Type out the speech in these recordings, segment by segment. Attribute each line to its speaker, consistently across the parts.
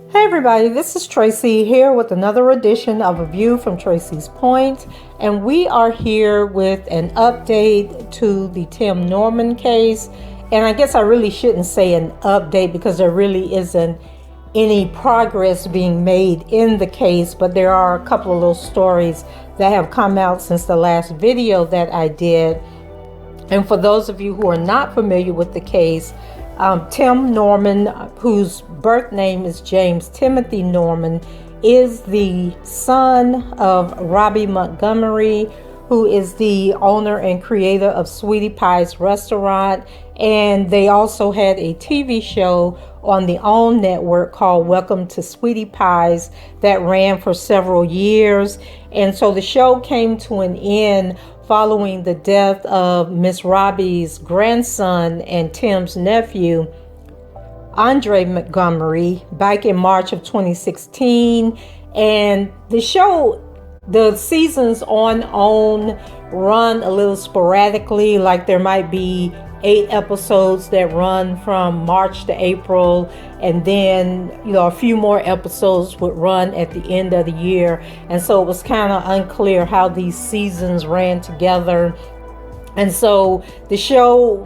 Speaker 1: Hey everybody, this is Tracy here with another edition of A View from Tracy's Point, and we are here with an update to the Tim Norman case. And I guess I really shouldn't say an update because there really isn't any progress being made in the case, but there are a couple of little stories that have come out since the last video that I did. And for those of you who are not familiar with the case, Tim Norman, whose birth name is James Timothy Norman, is the son of Robbie Montgomery, who is the owner and creator of Sweetie Pie's restaurant. And they also had a TV show on the OWN network called Welcome to Sweetie Pies that ran for several years. And so the show came to an end following the death of Miss Robbie's grandson and Tim's nephew, Andre Montgomery, back in March of 2016. And the show, the seasons on OWN run a little sporadically, like there might be 8 episodes that run from March to April, and then a few more episodes would run at the end of the year. And so it was kind of unclear how these seasons ran together. And so the show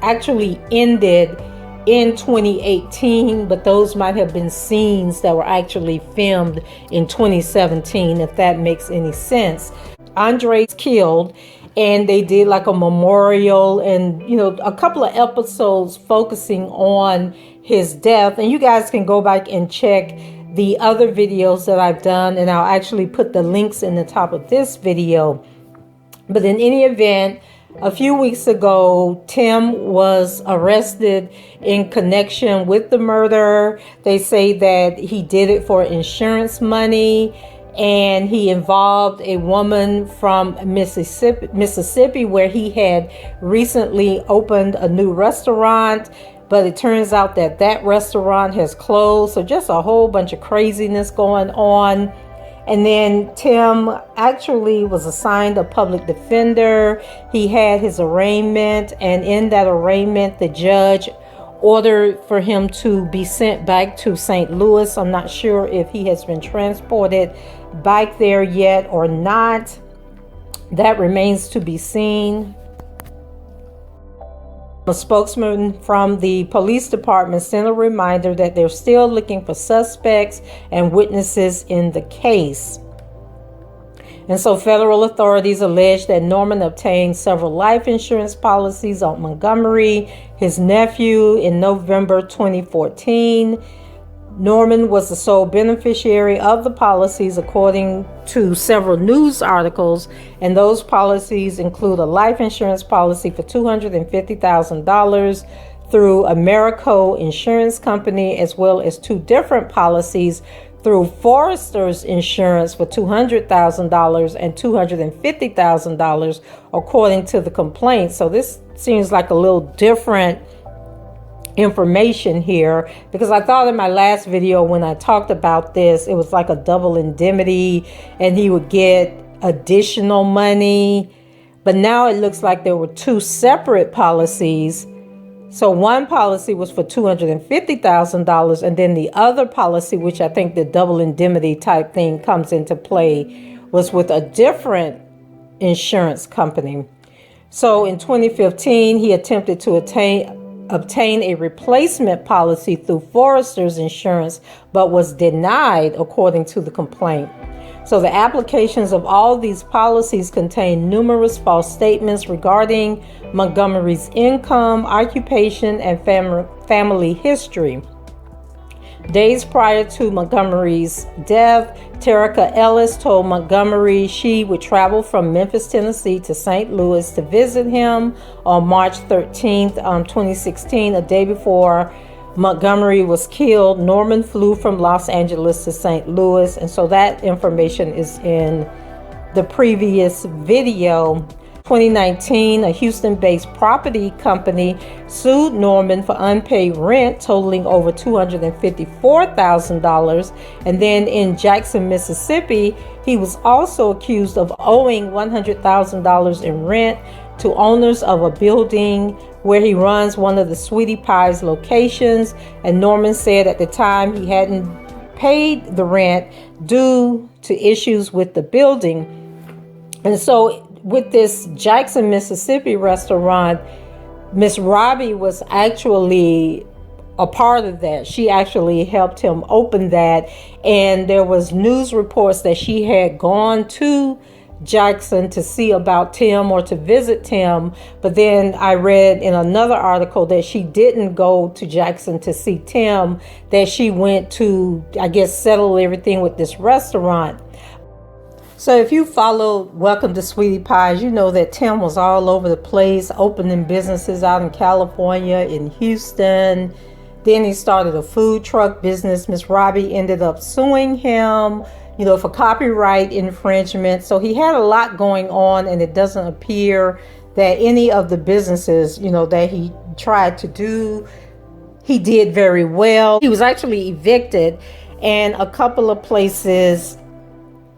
Speaker 1: actually ended in 2018, but those might have been scenes that were actually filmed in 2017, if that makes any sense. Andre's killed, and they did like a memorial and, a couple of episodes focusing on his death. And you guys can go back and check the other videos that I've done, and I'll actually put the links in the top of this video. But in any event, a few weeks ago, Tim was arrested in connection with the murder. They say that he did it for insurance money, and he involved a woman from Mississippi, where he had recently opened a new restaurant, but it turns out that that restaurant has closed. So just a whole bunch of craziness going on. And then Tim actually was assigned a public defender. He had his arraignment, and in that arraignment, the judge ordered for him to be sent back to St. Louis. I'm not sure if he has been transported back there yet or not. That remains to be seen. A spokesman from the police department sent a reminder that they're still looking for suspects and witnesses in the case. And so federal authorities allege that Norman obtained several life insurance policies on Montgomery, his nephew, in November 2014. Norman was the sole beneficiary of the policies, according to several news articles, and those policies include a life insurance policy for $250,000 through Americo Insurance Company, as well as 2 different policies through Forrester's Insurance for $200,000 and $250,000, according to the complaint. So this seems like a little different information here, because I thought in my last video when I talked about this, it was like a double indemnity and he would get additional money. But now it looks like there were 2 separate policies. So one policy was for $250,000, and then the other policy, which I think the double indemnity type thing comes into play, was with a different insurance company. So in 2015, he attempted to obtain a replacement policy through Forrester's Insurance, but was denied, according to the complaint. So the applications of all these policies contain numerous false statements regarding Montgomery's income, occupation, and family history. Days prior to Montgomery's death, Terica Ellis told Montgomery she would travel from Memphis, Tennessee to St. Louis to visit him on March 13th, 2016, a day before Montgomery was killed. Norman flew from Los Angeles to St. Louis, and so that information is in the previous video. 2019, a Houston-based property company sued Norman for unpaid rent totaling over $254,000. And then in Jackson, Mississippi, he was also accused of owing $100,000 in rent to owners of a building where he runs one of the Sweetie Pie's locations. And Norman said at the time he hadn't paid the rent due to issues with the building. And so with this Jackson, Mississippi restaurant, Miss Robbie was actually a part of that. She actually helped him open that. And there was news reports that she had gone to Jackson to see about Tim or to visit Tim. But then I read in another article that she didn't go to Jackson to see Tim, that she went to, I guess, settle everything with this restaurant. So if you followed Welcome to Sweetie Pies, you know that Tim was all over the place, opening businesses out in California, in Houston. Then he started a food truck business. Miss Robbie ended up suing him, for copyright infringement. So he had a lot going on, and it doesn't appear that any of the businesses, that he tried to do, he did very well. He was actually evicted, and a couple of places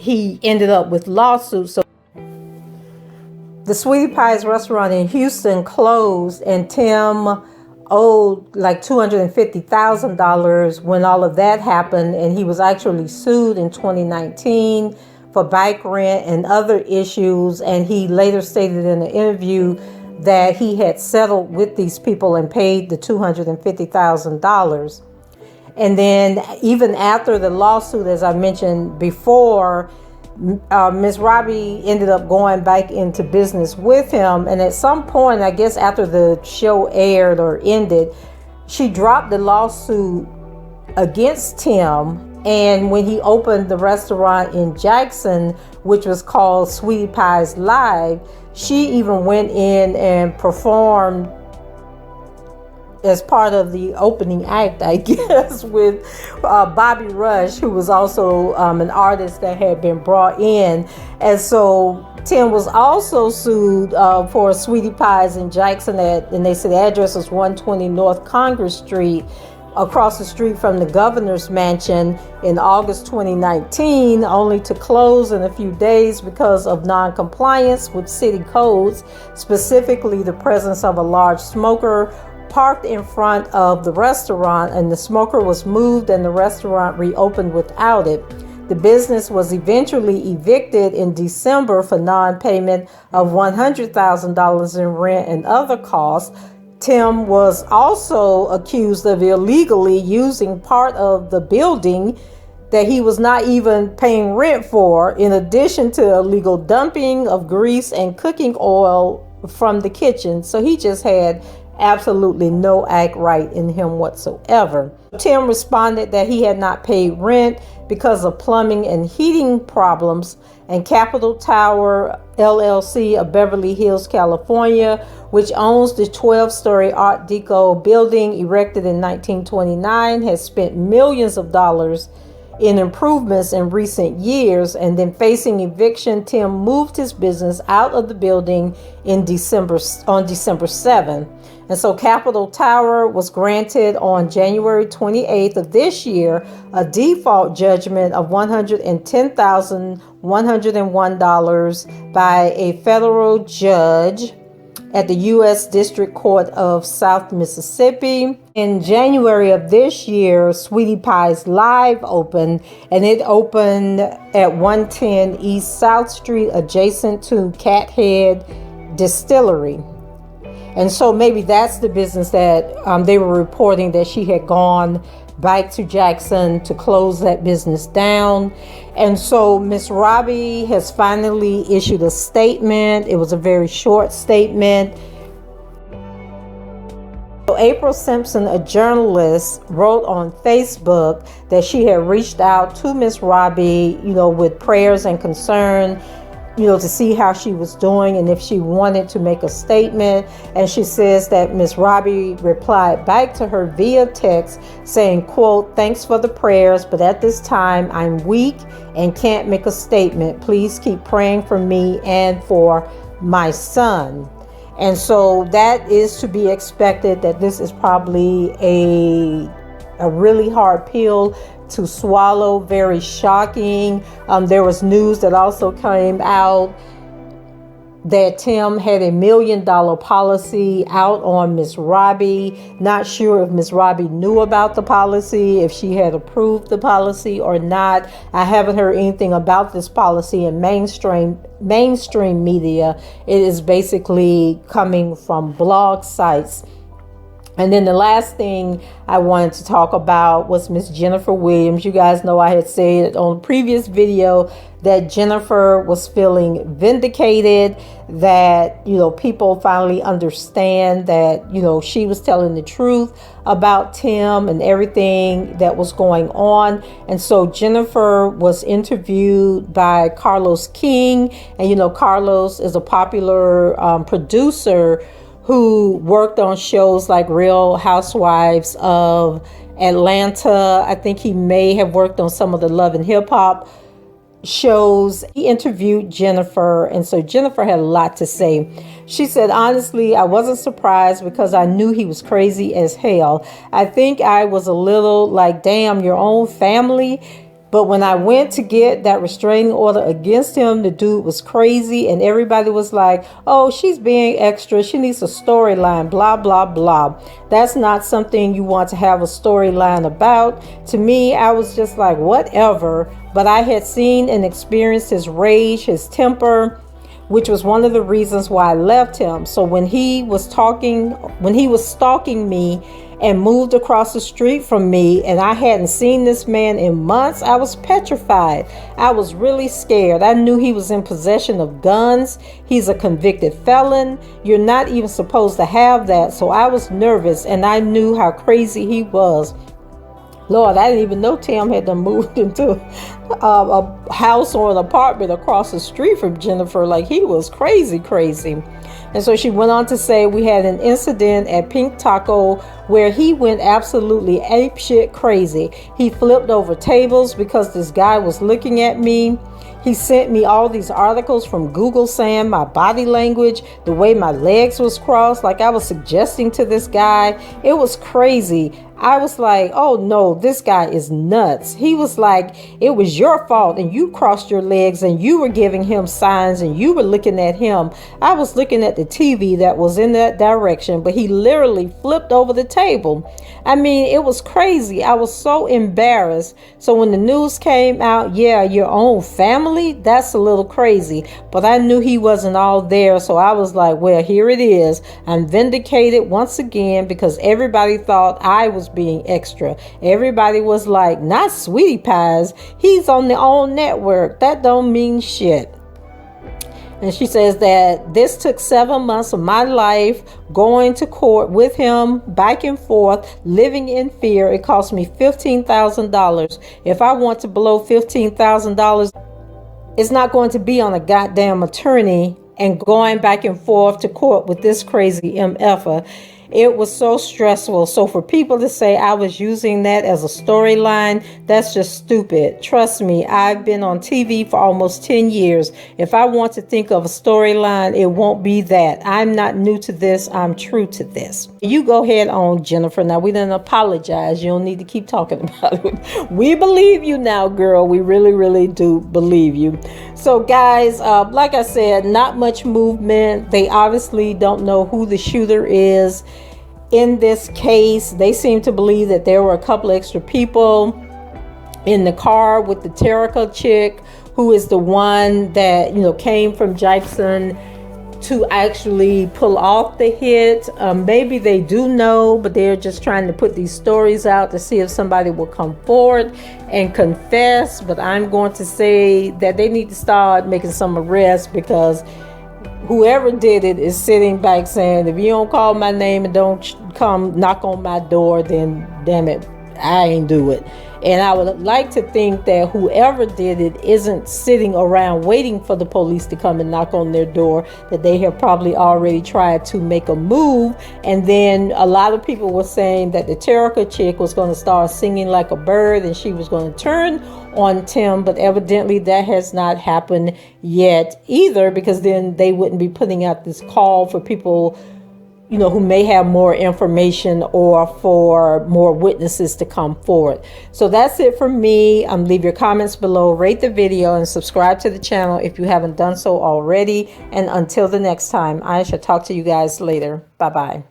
Speaker 1: he ended up with lawsuits. So the Sweetie Pie's restaurant in Houston closed, and Tim owed like $250,000 when all of that happened, and he was actually sued in 2019 for bike rent and other issues. And he later stated in an interview that he had settled with these people and paid the $250,000. And then even after the lawsuit, as I mentioned before, Ms. Robbie ended up going back into business with him. And at some point, I guess after the show aired or ended, she dropped the lawsuit against Tim. And when he opened the restaurant in Jackson, which was called Sweetie Pies Live, she even went in and performed as part of the opening act, I guess, with Bobby Rush, who was also an artist that had been brought in. And so Tim was also sued for Sweetie Pies in Jackson, and they said the address was 120 North Congress Street, across the street from the governor's mansion, in August 2019, only to close in a few days because of non-compliance with city codes, specifically the presence of a large smoker parked in front of the restaurant, and the smoker was moved and the restaurant reopened without it. The business was eventually evicted in December for non-payment of $100,000 in rent and other costs. Tim was also accused of illegally using part of the building that he was not even paying rent for, in addition to illegal dumping of grease and cooking oil from the kitchen. So he just had absolutely no act right in him whatsoever. Tim responded that he had not paid rent because of plumbing and heating problems, and Capital Tower LLC of Beverly Hills, California, which owns the 12-story Art Deco building erected in 1929, has spent millions of dollars in improvements in recent years. And then, facing eviction, Tim moved his business out of the building on December 7th. And so Capital Tower was granted on January 28th of this year a default judgment of $110,101 by a federal judge at the U.S. District Court of South Mississippi. In January of this year, Sweetie Pies Live opened, and it opened at 110 East South Street, adjacent to Cathead Distillery. And so maybe that's the business that they were reporting that she had gone back to Jackson to close that business down. And so Miss Robbie has finally issued a statement. It was a very short statement. So April Simpson, a journalist, wrote on Facebook that she had reached out to Miss Robbie, with prayers and concern, to see how she was doing and if she wanted to make a statement. And she says that Miss Robbie replied back to her via text saying, quote, "Thanks for the prayers, but at this time I'm weak and can't make a statement. Please keep praying for me and for my son. And so that is to be expected, that this is probably a really hard pill to swallow, very shocking. There was news that also came out that Tim had $1 million policy out on Miss Robbie. Not sure if Miss Robbie knew about the policy, if she had approved the policy or not. I haven't heard anything about this policy in mainstream media. It is basically coming from blog sites. And then the last thing I wanted to talk about was Miss Jennifer Williams. You guys know I had said on a previous video that Jennifer was feeling vindicated, that, people finally understand that, she was telling the truth about Tim and everything that was going on. And so Jennifer was interviewed by Carlos King. And, Carlos is a popular producer who worked on shows like Real Housewives of Atlanta. I think he may have worked on some of the Love and Hip Hop shows. He interviewed Jennifer, and so Jennifer had a lot to say. She said, honestly, I wasn't surprised because I knew he was crazy as hell. I think I was a little like, damn, your own family. But when I went to get that restraining order against him, the dude was crazy, and everybody was like, oh, she's being extra. She needs a storyline, blah, blah, blah. That's not something you want to have a storyline about. To me, I was just like, whatever. But I had seen and experienced his rage, his temper, which was one of the reasons why I left him. So when he was stalking me and moved across the street from me, and I hadn't seen this man in months, I was petrified. I was really scared. I knew he was in possession of guns. He's a convicted felon. You're not even supposed to have that. So I was nervous, and I knew how crazy he was. Lord, I didn't even know Tim had done moved into a house or an apartment across the street from Jennifer. Like, he was crazy. And so she went on to say, we had an incident at Pink Taco where he went absolutely apeshit crazy. He flipped over tables because this guy was looking at me. He sent me all these articles from Google saying my body language, the way my legs was crossed, like I was suggesting to this guy. It was crazy. I was like, oh no, this guy is nuts. He was like, it was your fault and you crossed your legs and you were giving him signs and you were looking at him. I was looking at the TV that was in that direction, but he literally flipped over the table. I mean, it was crazy. I was so embarrassed. So when the news came out, yeah, your own family, that's a little crazy. But I knew he wasn't all there. So I was like, well, here it is. I'm vindicated once again because everybody thought I was being extra. Everybody was like, not Sweetie Pies. He's on their own network. That don't mean shit. And she says that this took 7 months of my life, going to court with him, back and forth, living in fear. It cost me $15,000. If I want to blow $15,000, it's not going to be on a goddamn attorney and going back and forth to court with this crazy MFer. It was so stressful. So for people to say I was using that as a storyline, that's just stupid. Trust me, I've been on TV for almost 10 years. If I want to think of a storyline, it won't be that. I'm not new to this. I'm true to this. You go ahead on, Jennifer. Now, we didn't apologize. You don't need to keep talking about it. We believe you now, girl. We really, really do believe you. So, guys, like I said, not much movement. They obviously don't know who the shooter is. In this case, they seem to believe that there were a couple extra people in the car with the Terica chick, who is the one that, came from Jackson to actually pull off the hit. Maybe they do know, but they're just trying to put these stories out to see if somebody will come forward and confess. But I'm going to say that they need to start making some arrests, because whoever did it is sitting back saying, if you don't call my name and don't come knock on my door, then damn it, I ain't do it. And I would like to think that whoever did it isn't sitting around waiting for the police to come and knock on their door, that they have probably already tried to make a move. And then a lot of people were saying that the Terica chick was going to start singing like a bird and she was going to turn on Tim, but evidently that has not happened yet either, because then they wouldn't be putting out this call for people, you know, who may have more information or for more witnesses to come forward. So that's it for me. Leave your comments below, rate the video, and subscribe to the channel if you haven't done so already. And until the next time, I shall talk to you guys later. Bye-bye.